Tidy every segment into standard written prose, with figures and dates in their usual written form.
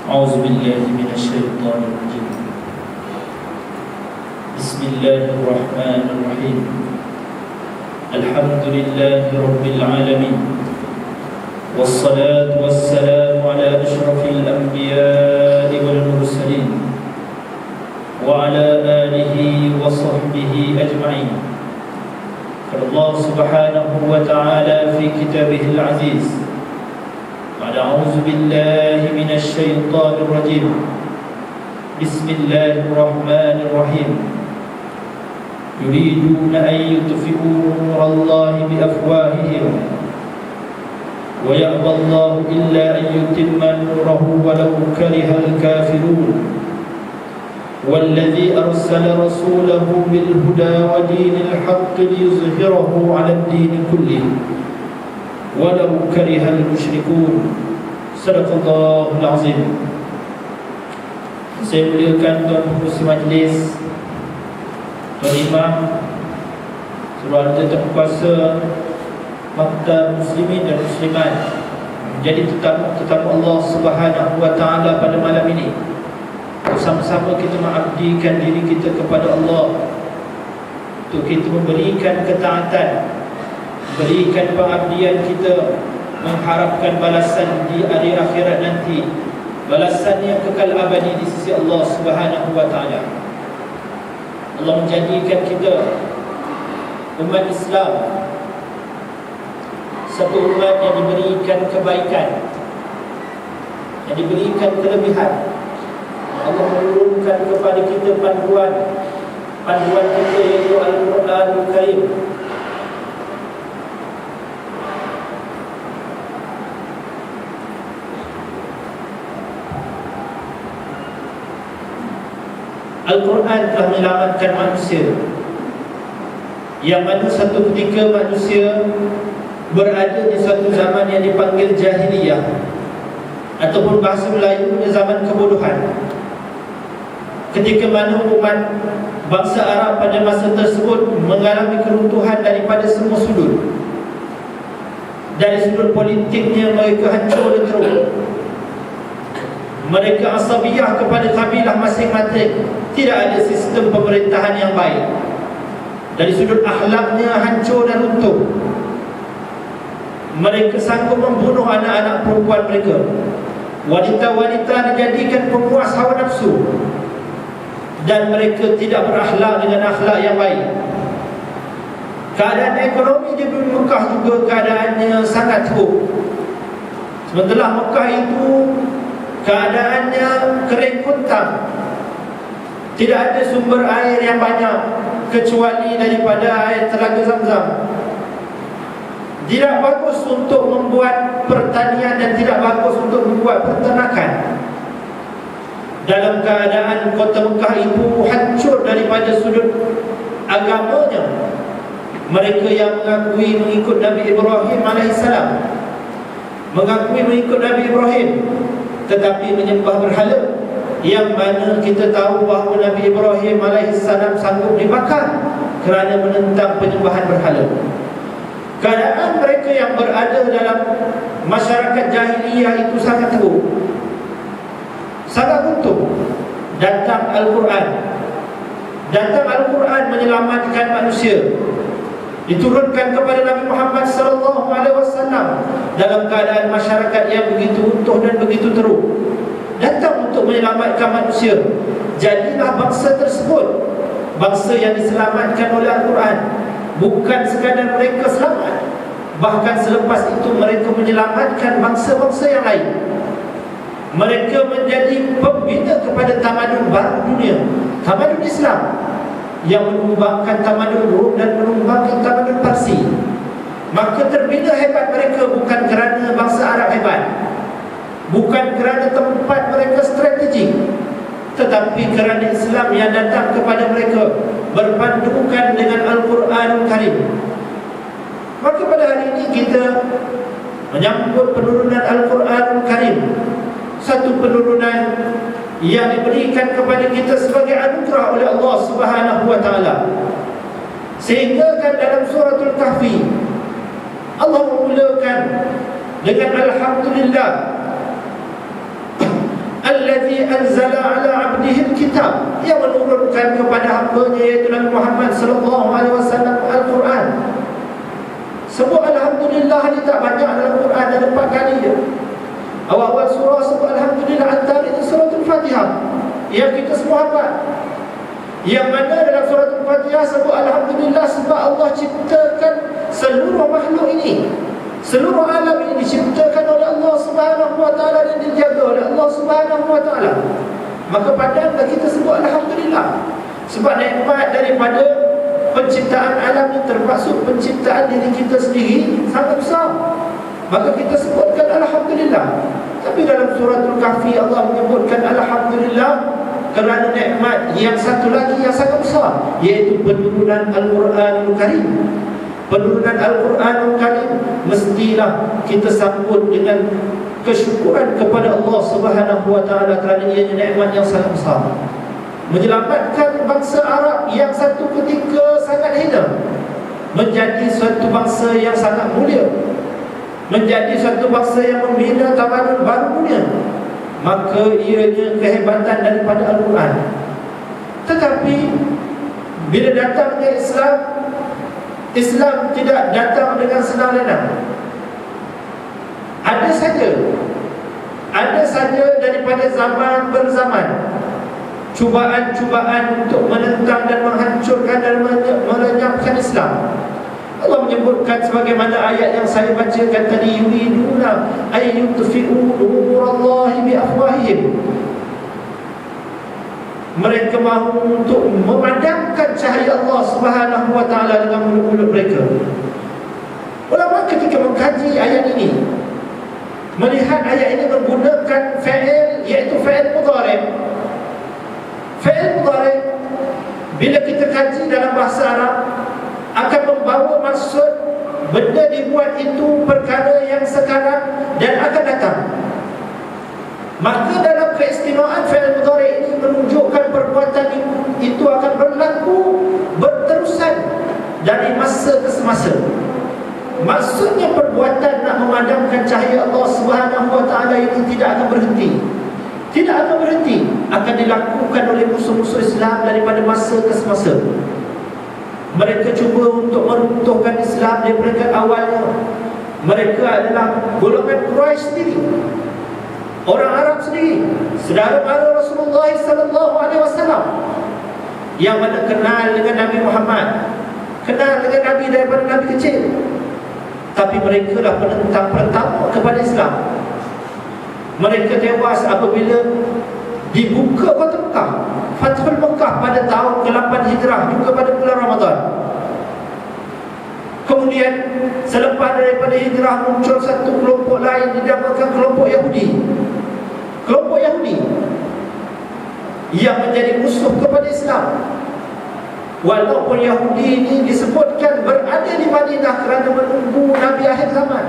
أعوذ بالله من الشيطان الرجيم. بسم الله الرحمن الرحيم. الحمد لله رب العالمين، والصلاة والسلام على أشرف الأنبياء والمرسلين وعلى آله وصحبه أجمعين. قال الله سبحانه وتعالى في كتابه العزيز: أعوذ بالله من الشيطان الرجيم. بسم الله الرحمن الرحيم. يريدون أن يطفئوا نور الله بأفواههم ويأبى الله إلا أن يتم نوره ولو كره الكافرون. والذي أرسل رسوله بالهدى ودين الحق ليظهره على الدين كله ولو كره المشركون. Sadaqallahul Azim. Saya muliakan Tuan Pengerusi Majlis, Tuan Imam, seluruh tetamu kuasa Maktab Muslimin dan Muslimat, menjadi tetamu Allah Subhanahu wa Ta'ala pada malam ini. Bersama-sama kita mengabdikan diri kita kepada Allah untuk kita memberikan ketaatan, berikan pengabdian kita, mengharapkan balasan di hari akhirat nanti, balasan yang kekal abadi di sisi Allah Subhanahu wa Ta'ala. Allah menjadikan kita umat Islam satu umat yang diberikan kebaikan, yang diberikan kelebihan. Allah menurunkan kepada kita panduan kita, iaitu Al-Quranul Karim. Al-Quran telah menyelamatkan manusia, yang mana satu ketika manusia berada di suatu zaman yang dipanggil jahiliyah, ataupun bahasa Melayunya zaman kebodohan. Ketika mana umat bangsa Arab pada masa tersebut mengalami keruntuhan daripada semua sudut. Dari sudut politiknya mereka hancur dan teruk, mereka asabiyah kepada kabilah masing-masing, tidak ada sistem pemerintahan yang baik. Dari sudut akhlaknya hancur dan runtuh. Mereka sanggup membunuh anak-anak perempuan mereka. Wanita-wanita dijadikan pemuas hawa nafsu, dan mereka tidak berakhlak dengan akhlak yang baik. Keadaan ekonomi di Mekah juga keadaannya sangat teruk. Sementara Mekah itu keadaannya kering kuntam, tidak ada sumber air yang banyak kecuali daripada air telaga Zamzam. Tidak bagus untuk membuat pertanian dan tidak bagus untuk membuat peternakan. Dalam keadaan kota Mekah itu hancur daripada sudut agamanya. Mereka yang mengakui mengikut Nabi Ibrahim AS, mengakui mengikut Nabi Ibrahim, tetapi menyembah berhala, yang mana kita tahu bahawa Nabi Ibrahim AS sanggup dibakar kerana menentang penyembahan berhala. Keadaan mereka yang berada dalam masyarakat jahiliyah itu sangat teruk, sangat runtuh. Datang Al-Quran menyelamatkan manusia, diturunkan kepada Nabi Muhammad SAW dalam keadaan masyarakat yang begitu runtuh dan begitu teruk. Datang untuk menyelamatkan manusia. Jadilah bangsa tersebut bangsa yang diselamatkan oleh Al-Quran. Bukan sekadar mereka selamat, bahkan selepas itu mereka menyelamatkan bangsa-bangsa yang lain. Mereka menjadi pembina kepada tamadun baru dunia, tamadun Islam, yang menumbangkan tamadun Rom dan menumbangkan tamadun Parsi. Maka terbina hebat mereka bukan kerana bangsa Arab hebat, bukan kerana tempat mereka strategik, tetapi kerana Islam yang datang kepada mereka berpandukan dengan Al-Quranul Karim. Maka pada hari ini kita menyambut penurunan Al-Quranul Karim, satu penurunan yang diberikan kepada kita sebagai anugerah oleh Allah Subhanahu wa Ta'ala. Sehingga kan dalam suratul Kahfi Allah memulakan dengan Alhamdulillah allazi anzala ala 'abdihi al-kitab, yang menurunkan kepada hamba-Nya iaitu Nabi Muhammad sallallahu alaihi wasallam Al-Quran. Sebut alhamdulillah ni tak banyak dalam Quran, ada 4 kali je. Awal-awal surah sebut alhamdulillah, antaranya surah Al-Fatihah yang kita semua hafal. Yang mana dalam surah Al-Fatihah sebut alhamdulillah sebab Allah ciptakan seluruh makhluk ini, seluruh alam ini diciptakan oleh Allah Subhanahu wa taala dan dijaga oleh Allah Subhanahu wa taala. Maka pandanglah kita sebut alhamdulillah, sebab nikmat daripada penciptaan alam ini termasuk penciptaan diri kita sendiri sangat besar. Maka kita sebutkan alhamdulillah. Tapi dalam surah Al-Kahfi Allah menyebutkan alhamdulillah kerana nikmat yang satu lagi yang sangat besar, iaitu penurunan Al-Quranul Karim. Penurunan Al-Quranul Karim mestilah kita sambut dengan kesyukuran kepada Allah Subhanahu wa taala kerana ianya nikmat yang sangat besar. Menyelamatkan bangsa Arab yang satu ketika sangat hina menjadi suatu bangsa yang sangat mulia, menjadi suatu bangsa yang membina tamadun baru dunia. Maka ianya kehebatan daripada Al-Quran. Tetapi bila datangnya Islam, Islam tidak datang dengan senang lenang. Ada saja daripada zaman berzaman cubaan-cubaan untuk menentang dan menghancurkan dan melenyapkan Islam. Allah menyebutkan sebagaimana ayat yang saya bacakan tadi, yuriduna ay yutfi'u nurallahi bi afwahihim. Mereka mahu untuk memadamkan cahaya Allah Subhanahu wa taala dengan mulut-mulut mereka. Ulama ketika mengkaji ayat ini, melihat ayat ini menggunakan fa'il, iaitu fa'il mudhari'. Fa'il mudhari' bila kita kaji dalam bahasa Arab akan membawa maksud benda dibuat itu perkara yang sekarang dan akan datang. Maka dalam keistimewaan fa'il mudhari' ini menunjukkan perbuatan itu akan berlaku berterusan dari masa ke semasa. Maksudnya perbuatan nak memadamkan cahaya Allah Subhanahu wa taala itu tidak akan berhenti. Tidak akan berhenti, akan dilakukan oleh musuh-musuh Islam daripada masa ke semasa. Mereka cuba untuk meruntuhkan Islam dari peringkat awalnya. Mereka adalah golongan Quraisy sendiri, orang Arab sendiri, saudara mara Rasulullah sallallahu alaihi wasallam, yang mana kenal dengan Nabi Muhammad, kenal dengan Nabi daripada Nabi kecil. Tapi mereka lah penentang pertama kepada Islam. Mereka tewas apabila dibuka kota Mekah, Fathul Mekah pada tahun ke-8 Hijrah, juga pada bulan Ramadan. Kemudian selepas daripada hijrah muncul satu kelompok lain dinamakan kelompok Yahudi. Kelompok Yahudi yang menjadi musuh kepada Islam. Walaupun Yahudi ini disebutkan berada di Madinah kerana menunggu Nabi akhir zaman.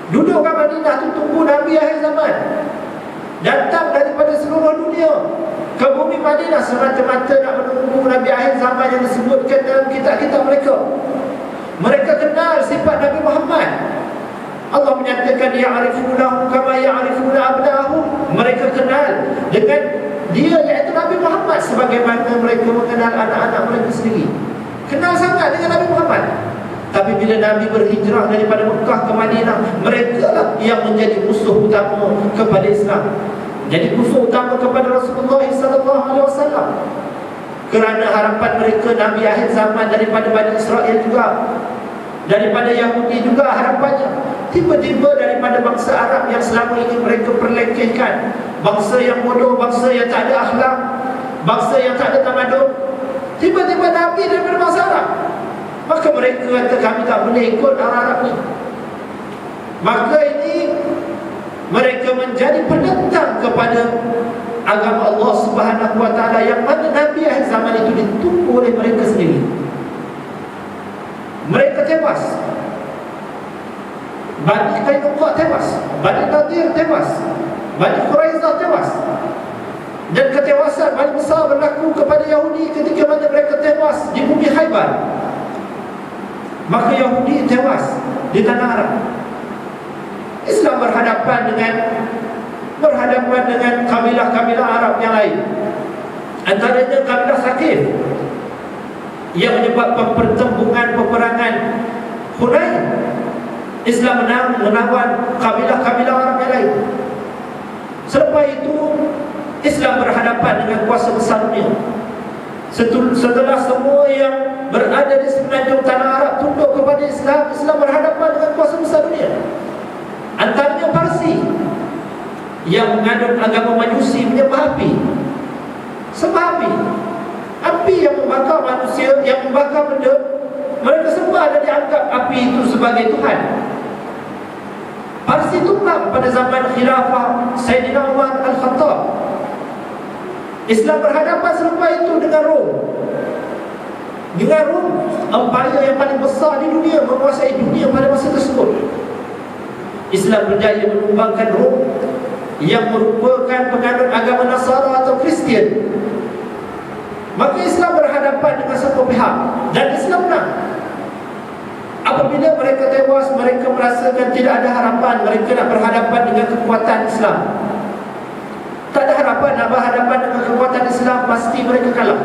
Duduk kat Madinah tu tunggu Nabi akhir zaman, datang daripada seluruh dunia ke bumi Madinah semata-mata nak menunggu Nabi akhir zaman yang disebutkan dalam kitab-kitab mereka. Mereka kenal sifat Nabi Muhammad. Allah menyatakan ya'rifunahu kama ya'rifuna abna'ahum. Mereka kenal dengan dia, iaitu Nabi Muhammad, sebagaimana mereka mengenal anak-anak mereka sendiri. Kenal sangat dengan Nabi Muhammad. Tapi bila Nabi berhijrah daripada Mekah ke Madinah, mereka lah yang menjadi musuh utama kepada Islam, jadi musuh utama kepada Rasulullah sallallahu alaihi wasallam. Kerana harapan mereka Nabi akhir zaman daripada Bani Israel juga, daripada Yahudi juga harapannya. Tiba-tiba daripada bangsa Arab yang selama ini mereka perlekehkan, bangsa yang bodoh, bangsa yang tak ada akhlak, bangsa yang tak ada tamadun, tiba-tiba Nabi daripada bangsa Arab. Maka mereka kata kami tak boleh ikut orang Arab ni. Maka ini mereka menjadi penentang kepada agama Allah Subhanahu wa taala, yang mana Nabi akhir zaman itu ditunggu oleh mereka sendiri. Mereka tewas. Bani Qainuqa tewas, Bani Nadir tewas, Bani Quraizah tewas. Dan ketewasan paling besar berlaku kepada Yahudi ketika mana mereka tewas di bumi Khaybar. Maka Yahudi tewas di tanah Arab. Islam berhadapan dengan berhadapan dengan kabilah-kabilah Arab yang lain. Antaranya kabilah Thaqif yang menyebabkan pertempuran peperangan Hunain. Islam menang melawan kabilah-kabilah Arab yang lain. Selepas itu Islam berhadapan dengan kuasa besar dunia. Setelah semua yang berada di semenanjung tanah Arab tunduk kepada Islam, Islam berhadapan dengan kuasa besar dunia. Antaranya Parsi yang menganut agama Majusi, menyembah api. Sembah api. Api yang membakar manusia, yang membakar benda, mereka sembah dan dianggap api itu sebagai Tuhan. Parsi tumbang pada zaman khilafah Sayyidina Umar Al-Khattab. Islam berhadapan selepas itu dengan Rom. Dengan Rom, empayar yang paling besar di dunia, menguasai dunia pada masa tersebut. Islam berjaya menumbangkan Rom yang merupakan penganut agama Nasara atau Kristian. Maka Islam berhadapan dengan satu pihak dan Islam menang. Apabila mereka tewas, mereka merasakan tidak ada harapan. Mereka nak berhadapan dengan kekuatan Islam. Tak ada harapan nak berhadapan dengan kekuatan Islam, pasti mereka kalah.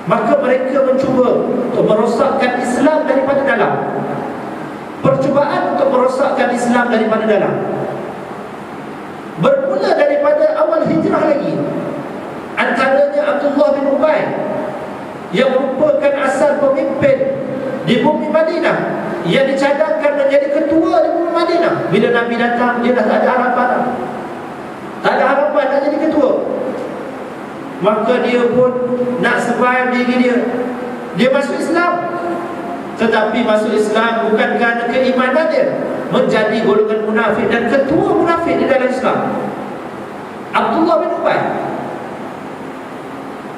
Maka mereka mencuba untuk merosakkan Islam daripada dalam. Percubaan untuk merosakkan Islam daripada dalam bermula daripada awal hijrah lagi. Antaranya Abdullah bin Ubay yang merupakan asal pemimpin di bumi Madinah, yang dicadangkan menjadi ketua di bumi Madinah. Bila Nabi datang, dia dah tak ada harapan. Tak ada harapan nak jadi ketua. Maka dia pun nak survive diri dia. Dia masuk Islam. Tetapi masuk Islam bukan kerana keimanan dia, menjadi golongan munafik dan ketua munafik di dalam Islam. Abdullah bin Ubay.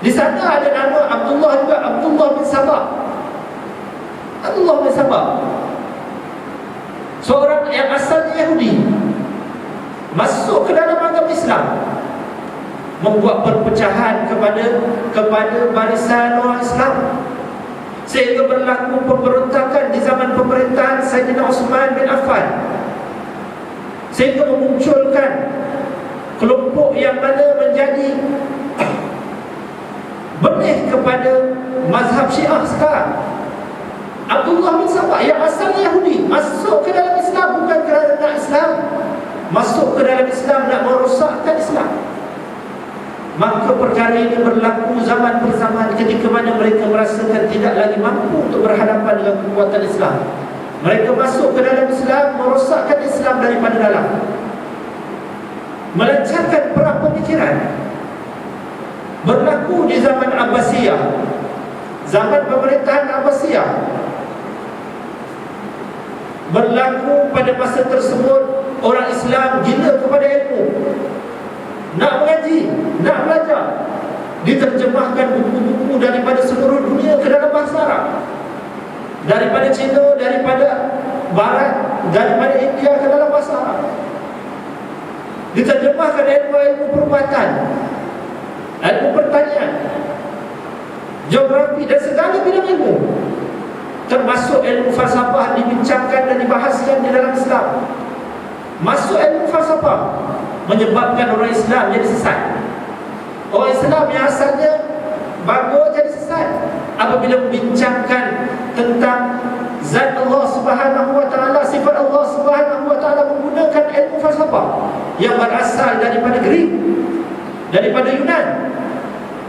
Di sana ada nama Abdullah juga, Abdullah bin Sabah. Abdullah bin Sabah, seorang yang asalnya Yahudi, masuk ke dalam agama Islam, membuat perpecahan kepada barisan orang Islam, sehingga berlaku pemberontakan di zaman pemerintahan Sayyidina Uthman bin Affan, sehingga memunculkan kelompok yang mana menjadi benih kepada mazhab Syiah sekarang. Abdullah bin Sabah yang asalnya Yahudi masuk ke dalam Islam bukan kerana nak Islam, masuk ke dalam Islam nak merosakkan Islam. Maka perkara ini berlaku zaman bersamaan ketika mana mereka merasakan tidak lagi mampu untuk berhadapan dengan kekuatan Islam. Mereka masuk ke dalam Islam, merosakkan Islam daripada dalam, melancarkan perang pemikiran. Berlaku di zaman Abbasiyah, zaman pemerintahan Abbasiyah. Berlaku pada masa tersebut, orang Islam gila kepada ilmu, nak mengaji, nak belajar. Diterjemahkan buku-buku daripada seluruh dunia ke dalam bahasa Arab, daripada Cina, daripada Barat, daripada India ke dalam bahasa Arab. Diterjemahkan ilmu perubatan, ilmu pertanian, geografi dan segala bidang ilmu, termasuk ilmu falsafah dibincangkan dan dibahaskan di dalam Islam. Masuk ilmu falsafah menyebabkan orang Islam jadi sesat. Orang Islam yang asalnya bagus jadi sesat apabila membincangkan tentang zat Allah Subhanahu wa taala, sifat Allah Subhanahu wa taala menggunakan ilmu falsafah yang berasal daripada Greek, daripada Yunan,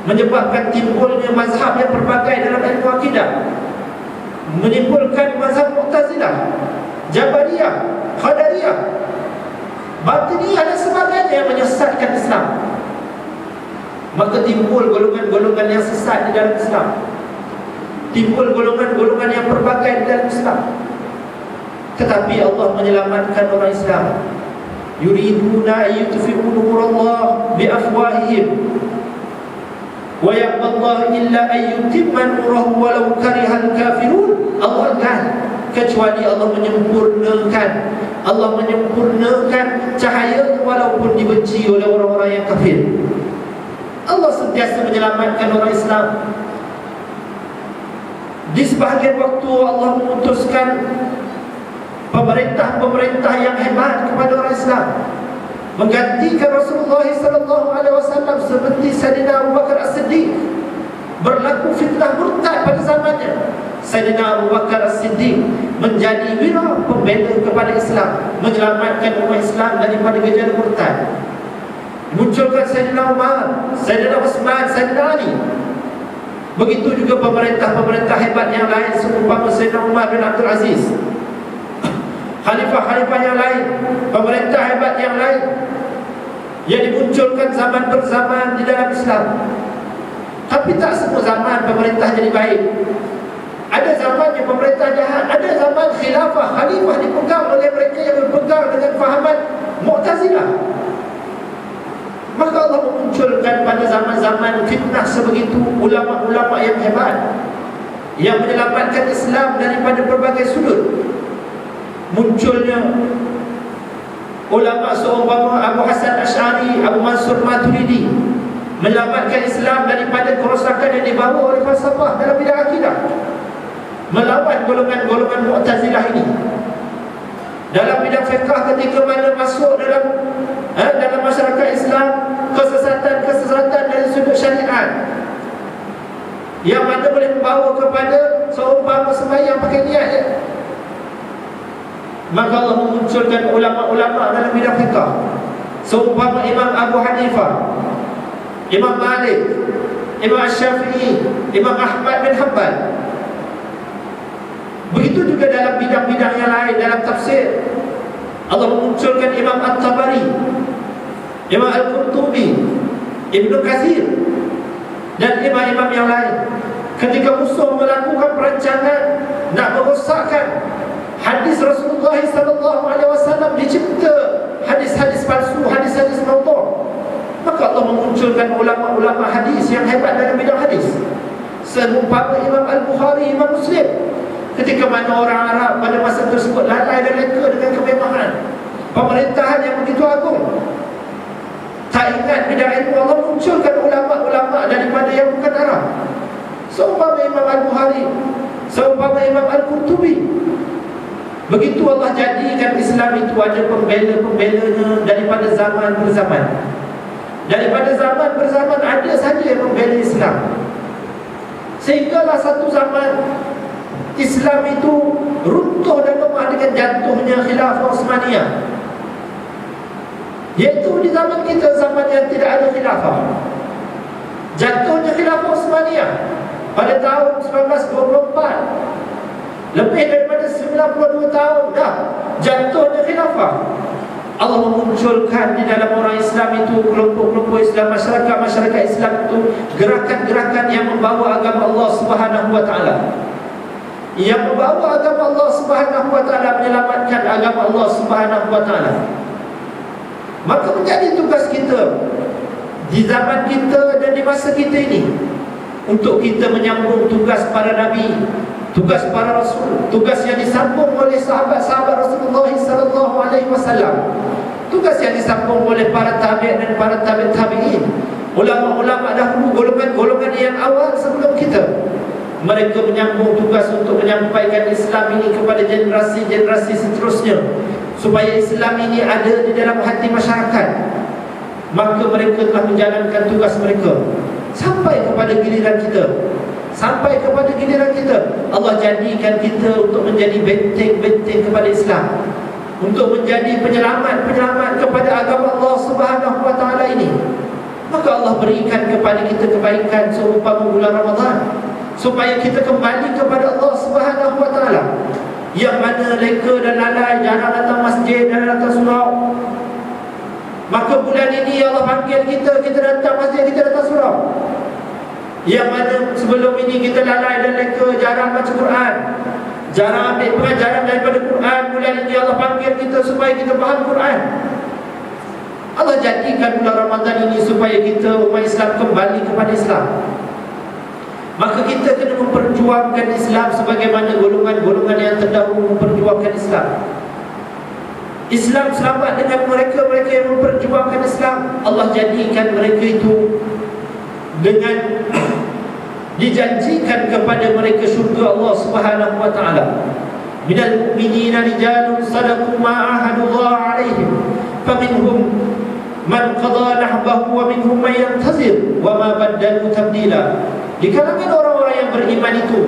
menyebabkan timbulnya mazhab yang berbagai dalam ilmu akidah, menimbulkan mazhab Mu'tazilah, Jabariyah, Qadariyah, Batiniyah dan sebagainya yang menyesatkan Islam. Maka timbul golongan-golongan yang sesat di dalam Islam, timbul golongan-golongan yang berbagai di dalam Islam. Tetapi Allah menyelamatkan orang Islam. Yuriduna ayyutfi'u nurallah biafwahihim wa ya'ballahu illa ayyutimma nurahu walau karihal kafirun. Allah kan, kecuali Allah menyempurnakan cahaya walaupun dibenci oleh orang-orang yang kafir. Allah sentiasa menyelamatkan orang Islam. Di sebahagian waktu Allah memutuskan pemerintah-pemerintah yang hebat kepada orang Islam, menggantikan Rasulullah SAW seperti Sayyidina Abu Bakar As-Siddiq. Berlaku fitnah murtad pada zamannya. Sayyidina Abu Bakar As-Siddiq menjadi wira pembela kepada Islam, menyelamatkan umat Islam daripada gejala murtad. Munculkan Sayyidina Umar, Sayyidina Uthman, Sayyidina Ali. Begitu juga pemerintah-pemerintah hebat yang lain seumpama Sayyidina Umar bin Abdul Aziz, khalifah-khalifah yang lain, pemerintah hebat yang lain yang dimunculkan zaman berzaman di dalam Islam. Tapi tak semua zaman pemerintah jadi baik. Ada zamannya pemerintah jahat, ada zaman khilafah, khalifah dipegang oleh mereka yang berpegang dengan fahaman Mu'tazilah. Maka Allah memunculkan pada zaman-zaman fitnah sebegitu ulama-ulama yang hebat, yang menyelamatkan Islam daripada berbagai sudut. Munculnya ulama seumpama Abu Hasan Asy'ari, Abu Mansur Maturidi, menyelamatkan Islam daripada kerosakan yang dibawa oleh falsafah dalam bidang akidah, melawan golongan-golongan Mu'tazilah ini. Dalam bidang fiqh, ketika mana masuk dalam masyarakat Islam kesesatan dari sudut syariat yang mana boleh membawa kepada seumpama sembahyang pakai niat je, maka Allah memunculkan ulama-ulama dalam bidang fiqh seumpama Imam Abu Hanifah, Imam Malik, Imam Syafi'i, Imam Ahmad bin Hanbal. Begitu juga dalam bidang-bidang yang lain. Dalam tafsir, Allah memunculkan Imam At-Tabari, Imam Al-Qurtubi, Ibn Kathir, dan imam-imam yang lain. Ketika musuh melakukan perancangan nak merosakkan hadis Rasulullah SAW, dicipta hadis-hadis palsu, hadis-hadis maudhu', maka Allah memunculkan ulama-ulama hadis yang hebat dalam bidang hadis, seumpama Imam Al-Bukhari, Imam Muslim. Ketika mana orang Arab pada masa tersebut lalai dan leka dengan kemewahan pemerintahan yang begitu agung, tak ingat bidang ilmu, Allah munculkan ulama-ulama daripada yang bukan Arab, seumpama Imam Al-Bukhari, seumpama Imam Al-Qurtubi. Begitu Allah jadikan Islam itu ada pembela-pembelanya daripada zaman berzaman. Daripada zaman berzaman ada saja yang membela Islam, sehinggalah satu zaman Islam itu runtuh dan lemah dengan jatuhnya khilafah Uthmaniyah. Iaitu di zaman kita, zaman yang tidak ada khilafah. Jatuhnya khilafah Uthmaniyah pada tahun 1924. Lebih daripada 92 tahun dah jatuhnya khilafah. Allah memunculkan di dalam orang Islam itu kelompok-kelompok Islam, masyarakat Islam itu gerakan-gerakan yang membawa agama Allah Subhanahu wa taala, yang membawa agama Allah Subhanahu wa taala, menyelamatkan agama Allah Subhanahu wa taala. Maka menjadi tugas kita di zaman kita dan di masa kita ini untuk kita menyambung tugas para nabi, tugas para rasul, tugas yang disambung oleh sahabat-sahabat Rasulullah sallallahu alaihi wasallam, tugas yang disambung oleh para tabi'in dan para tabi'in, ulama-ulama dahulu, golongan-golongan yang awal sebelum kita. Mereka menyambung tugas untuk menyampaikan Islam ini kepada generasi-generasi seterusnya, supaya Islam ini ada di dalam hati masyarakat. Maka mereka telah menjalankan tugas mereka sampai kepada giliran kita. Sampai kepada giliran kita, Allah jadikan kita untuk menjadi benteng-benteng kepada Islam, untuk menjadi penyelamat-penyelamat kepada agama Allah Subhanahu wa taala ini. Maka Allah berikan kepada kita kebaikan seumpama bulan Ramadan, supaya kita kembali kepada Allah Subhanahu wa taala. Yang mana leka dan lalai, jarang datang masjid dan datang surau, maka bulan ini Allah panggil kita datang masjid, kita datang surau. Yang mana sebelum ini kita lalai dan leka, jarang baca Quran, jarang ambil pengajaran daripada Quran, bulan ini Allah panggil kita supaya kita faham Quran. Allah jadikan bulan Ramadan ini supaya kita umat Islam kembali kepada Islam. Maka kita kena memperjuangkan Islam sebagaimana golongan-golongan yang terdahulu memperjuangkan Islam. Islam selamat dengan mereka-mereka yang memperjuangkan Islam. Allah jadikan mereka itu dengan dijanjikan kepada mereka syurga Allah Subhanahu wa taala. Minal mu'minina rijalun sadaqu ma ahadullah alaihim faminhum man qada nahbahu wa minhum man yantazir wa ma baddalu tabdila. Di kalangan orang-orang yang beriman itu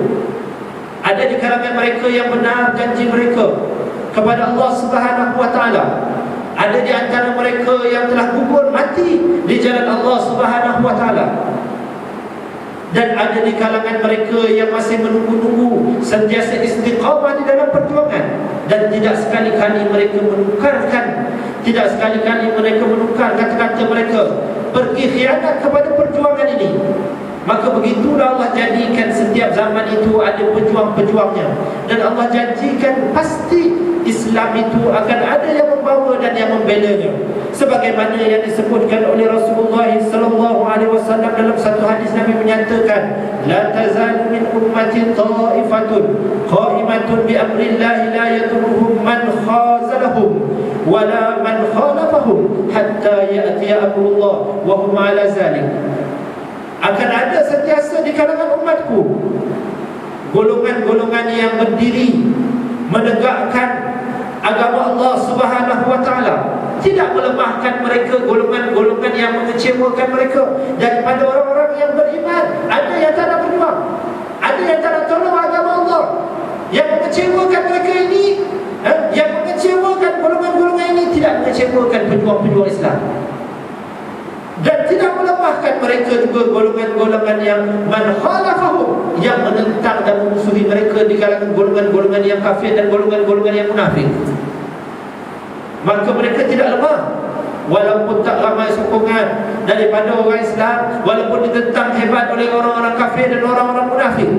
ada di kalangan mereka yang benar janji mereka kepada Allah Subhanahu wa taala. Ada di antara mereka yang telah gugur mati di jalan Allah Subhanahu wa taala. Dan ada di kalangan mereka yang masih menunggu-nunggu, sentiasa istiqamah di dalam perjuangan. Dan tidak sekali-kali mereka menukar kata-kata mereka pergi khianat kepada perjuangan ini. Maka begitulah Allah jadikan setiap zaman itu ada pejuang-pejuangnya. Dan Allah janjikan pasti Islam itu akan ada yang membawa dan yang membelanya. Sebagaimana yang disebutkan oleh Rasulullah sallallahu alaihi wasallam dalam satu hadis, Nabi menyatakan, la tazalu min ummatin ta'ifatun qa'imatun bi amrillahi la yadurruhum man khazalahum wala man khalafahum hatta ya'tiya amrullah wa hum ala zalik. Akan ada sentiasa di kalangan umatku golongan-golongan yang berdiri menegakkan agama Allah Subhanahu wa taala, tidak melemahkan mereka golongan-golongan yang mengecewakan mereka daripada orang-orang yang beriman. Ada yang tak nak berjuang, ada yang tak nak tolong agama Allah, yang mengecewakan mereka ini, yang mengecewakan golongan-golongan ini tidak mengecewakan pejuang-pejuang Islam. Dan tidak melemahkan mereka juga golongan-golongan yang man khalafahum, yang menentang dan memusuhi mereka di kalangan golongan-golongan yang kafir dan golongan-golongan yang munafik. Maka mereka tidak lemah, walaupun tak ramai sokongan daripada orang Islam, walaupun ditentang hebat oleh orang-orang kafir dan orang-orang munafik.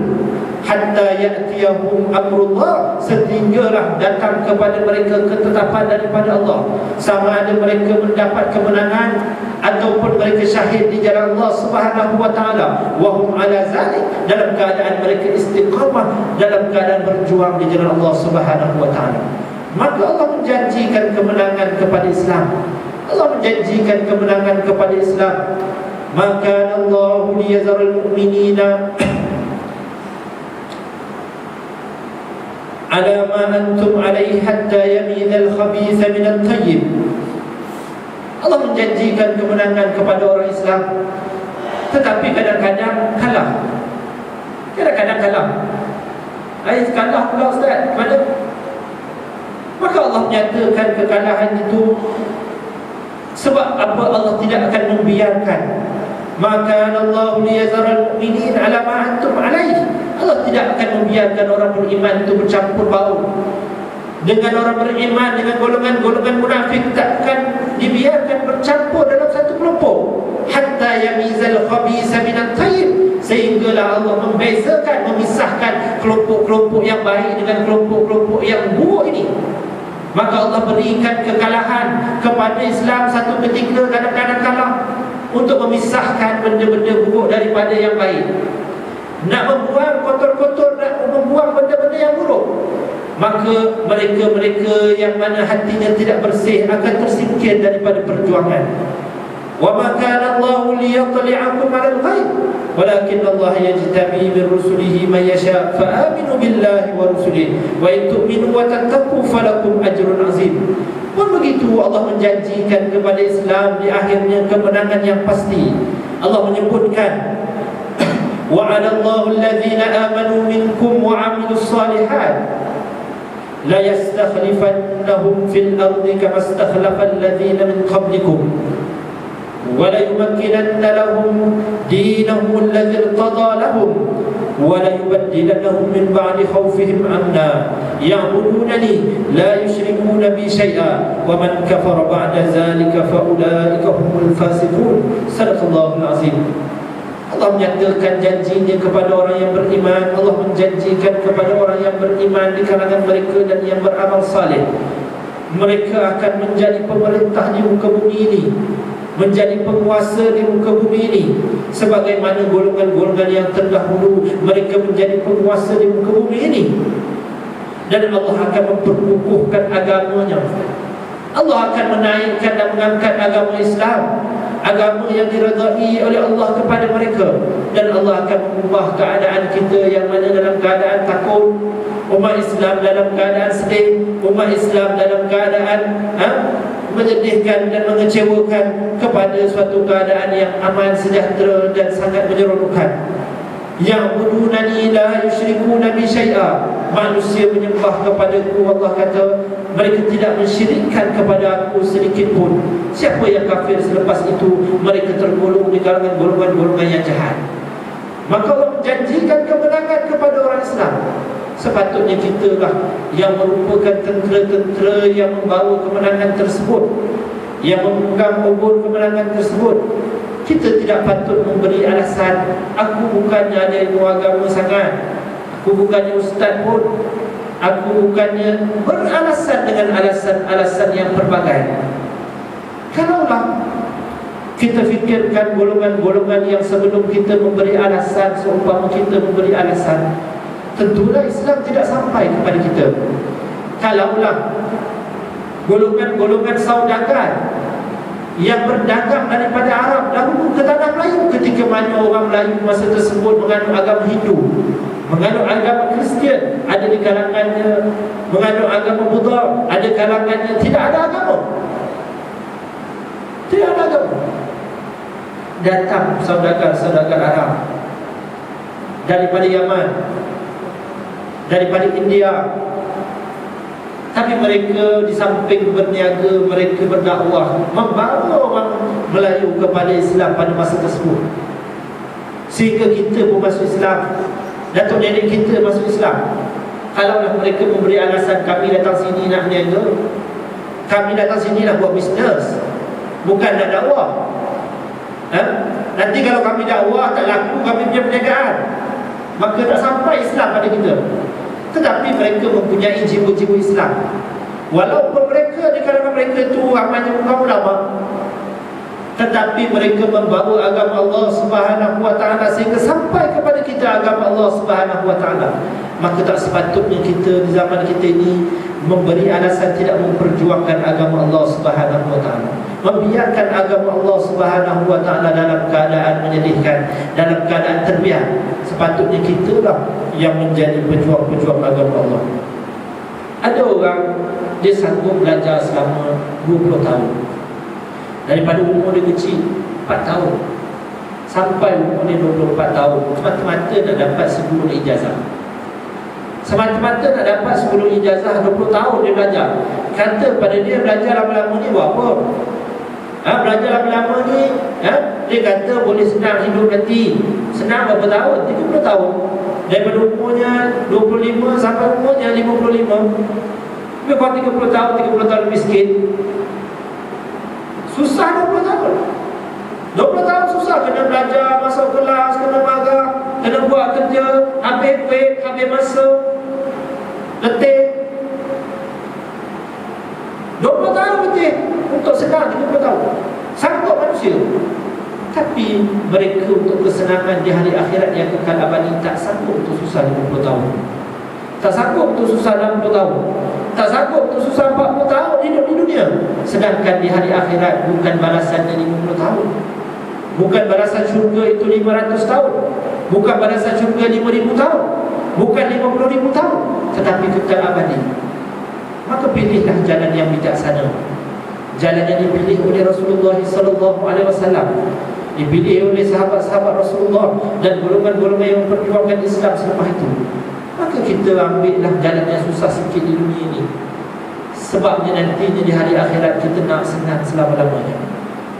Hatta ya'tiyahum amrullah, sehinggalah datang kepada mereka ketetapan daripada Allah, sama ada mereka mendapat kemenangan ataupun mereka syahid di jalan Allah Subhanahu wa taala, wa hum ala zalik, dalam keadaan mereka istiqamah, dalam keadaan berjuang di jalan Allah Subhanahu wa taala. Maka Allah menjanjikan kemenangan kepada Islam. Allah menjanjikan kemenangan kepada Islam. Maka Allah liyazarul mu'minina ala ma antum alaihi hatta yamizal khabitha minat tayyib. Allah menjanjikan kemenangan kepada orang Islam, tetapi kadang-kadang kalah. Kadang-kadang kalah. Kalah pula Ustaz, mana? Maka Allah menyatakan kekalahan itu sebab apa? Allah tidak akan membiarkan. Maka Allah liyazarul mu'minin ala ma antum alaihi. Allah tidak akan membiarkan orang beriman itu bercampur baur dengan orang beriman, dengan golongan-golongan munafik. Takkan dibiarkan bercampur dalam satu kelompok. Hatta yamizal khabisa minat tayyib, sehinggalah Allah membezakan, memisahkan kelompok-kelompok yang baik dengan kelompok-kelompok yang buruk ini. Maka Allah berikan kekalahan kepada Islam satu ketika, kadang-kadang kalah, untuk memisahkan benda-benda buruk daripada yang baik. Nak membuang kotor-kotor, nak membuang benda-benda yang buruk, maka mereka-mereka yang mana hatinya tidak bersih akan tersingkir daripada perjuangan. Wa ma kana Allahu liyatli'akum 'alal ghaib walakin Allah yajtabi min rusulihi man yasha fa aminu billahi wa rusulihi wa in tu'minu wa tattaqu falakum ajrun 'azim. Pun begitu Allah menjanjikan kepada Islam di akhirnya kemenangan yang pasti. Allah menyebutkan wa'ada Allahu alladhina amanu minkum wa 'amilus salihat la yastakhlifannahum fil ardi kama istakhlafa alladhina min qablikum wa la yumakkinanna lahum dinahum alladhi irtada lahum wa la yubaddilannahum min ba'di khawfihim amna ya'budunani la yushrikuna bi syai'a wa man kafara ba'da dhalika fa ulaika humul fasiqun. Sadaqallahul azim. Allah menyatakan janjinya kepada orang yang beriman. Allah menjanjikan kepada orang yang beriman di kalangan mereka dan yang beramal saleh, mereka akan menjadi pemerintah di muka bumi ini, menjadi penguasa di muka bumi ini, sebagaimana golongan-golongan yang terdahulu mereka menjadi penguasa di muka bumi ini. Dan Allah akan memperkukuhkan agamanya. Allah akan menaikkan dan mengangkat agama Islam, agama yang diredai oleh Allah kepada mereka. Dan Allah akan mengubah keadaan kita yang mana dalam keadaan takut, umat Islam dalam keadaan sedih, umat Islam dalam keadaan menyedihkan dan mengecewakan kepada suatu keadaan yang aman, sejahtera dan sangat menyeronokkan. Ya'budunani la yusyrikuna bi syai'a. Manusia menyembah kepadaku, Allah kata, mereka tidak mensyirikkan kepada aku sedikit pun. Siapa yang kafir selepas itu, mereka tergolong di kalangan golongan-golongan yang jahat. Maka Allah menjanjikan kemenangan kepada orang Islam. Sepatutnya kita lah yang merupakan tentera-tentera yang membawa kemenangan tersebut, yang memegang obor kemenangan tersebut. Kita tidak patut memberi alasan, aku bukannya ada ilmu agama sangat, aku bukannya ustaz pun, aku bukannya, beralasan dengan alasan-alasan yang pelbagai. Kalaulah kita fikirkan golongan-golongan yang sebelum kita memberi alasan, seumpama kita memberi alasan, tentulah Islam tidak sampai kepada kita. Kalaulah golongan-golongan saudagar yang berdagang daripada Arab dahulu ke tanah Melayu, ketika mana orang Melayu masa tersebut menganut agama Hindu, menganut agama Kristian, ada di kalangannya menganut agama Buddha, ada kalangannya tidak ada agama. Tidak ada agama. Datang saudagar-saudagar Arab daripada Yaman, daripada India. Tapi mereka di samping berniaga, mereka berdakwah, membawa orang Melayu kepada Islam pada masa tersebut. Sehingga kita pun masuk Islam, datuk nenek kita masuk Islam. Kalaulah mereka memberi alasan, kami datang sini nak berniaga, kami datang sini nak buat bisnes, bukan nak dakwah. Nanti kalau kami dakwah tak laku kami punya perniagaan, maka tak sampai Islam pada kita. Tetapi mereka mempunyai jiwa-jiwa Islam. Walaupun mereka di kalangan mereka itu ramainya kaum ulama, tetapi mereka membawa agama Allah Subhanahu wa ta'ala sehingga sampai kepada kita agama Allah Subhanahu wa ta'ala. Maka tak sepatutnya kita di zaman kita ini memberi alasan tidak memperjuangkan agama Allah Subhanahu wa ta'ala, membiarkan agama Allah Subhanahu wa ta'ala dalam keadaan menyedihkan, dalam keadaan terbiar. Sepatutnya kita lah yang menjadi pejuang-pejuang agama Allah. Ada orang dia sanggup belajar selama 20 tahun, daripada umur dia kecil 4 tahun sampai umur dia 24 tahun, semata-mata nak dapat 10 ijazah. Semata-mata nak dapat 10 ijazah, 20 tahun dia belajar. Kata pada dia belajar lama-lama ni buat apa? Belajar lama-lama ni, dia kata boleh senang hidup nanti. Senang berapa tahun? 30 tahun. Daripada umurnya 25 sampai umurnya 55. Lebih kurang 30 tahun, 30 tahun lebih sikit. Susah 20 tahun. 20 tahun susah, kena belajar, masuk kelas, kena magang, kena buat kerja, habis duit, habis masa, letih. 20 tahun letih untuk senang 30 tahun. Sanggup manusia. Tapi mereka untuk kesenangan di hari akhirat yang kekal abadi tak sanggup untuk susah 50 tahun. Tak sanggup untuk susah 60 tahun. Tak sanggup untuk susah 40 tahun hidup di dunia. Sedangkan di hari akhirat bukan balasannya 50 tahun. Bukan balasan syurga itu 500 tahun. Bukan balasan syurga 5,000 tahun. Bukan 50,000 tahun. Tetapi kekal abadi. Maka pilihlah jalan yang bijaksana. Jalan yang dipilih oleh Rasulullah SAW, dipilih oleh sahabat-sahabat Rasulullah dan golongan-golongan yang memperjuangkan Islam selepas itu. Maka kita ambillah jalan yang susah sikit di dunia ini, sebabnya nantinya di hari akhirat kita nak senang selama-lamanya.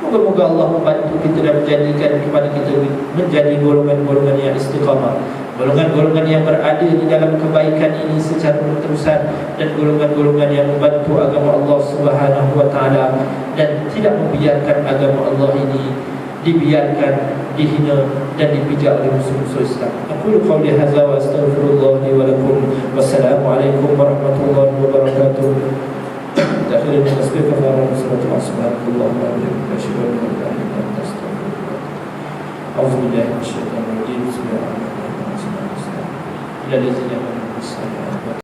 Moga-moga Allah membantu kita dan menjadikan kepada kita menjadi golongan-golongan yang istiqamah, golongan-golongan yang berada di dalam kebaikan ini secara berterusan, dan golongan-golongan yang membantu agama Allah Subhanahu wa ta'ala dan tidak membiarkan agama Allah ini dibiarkan, dihina dan dipijak oleh musuh-musuh Islam. Aku qauli hadza wa astaghfirullah li wa lakum. Wassalamualaikum warahmatullahi wabarakatuh. Takhirin tasbih kafaran sallallahu subhanallah wa bihamdihi asyhadu an la ilaha illa anta astaghfiruka. A'udzu billahi minasyaitonir rajim. Bismillahirrahmanirrahim. Ila lazina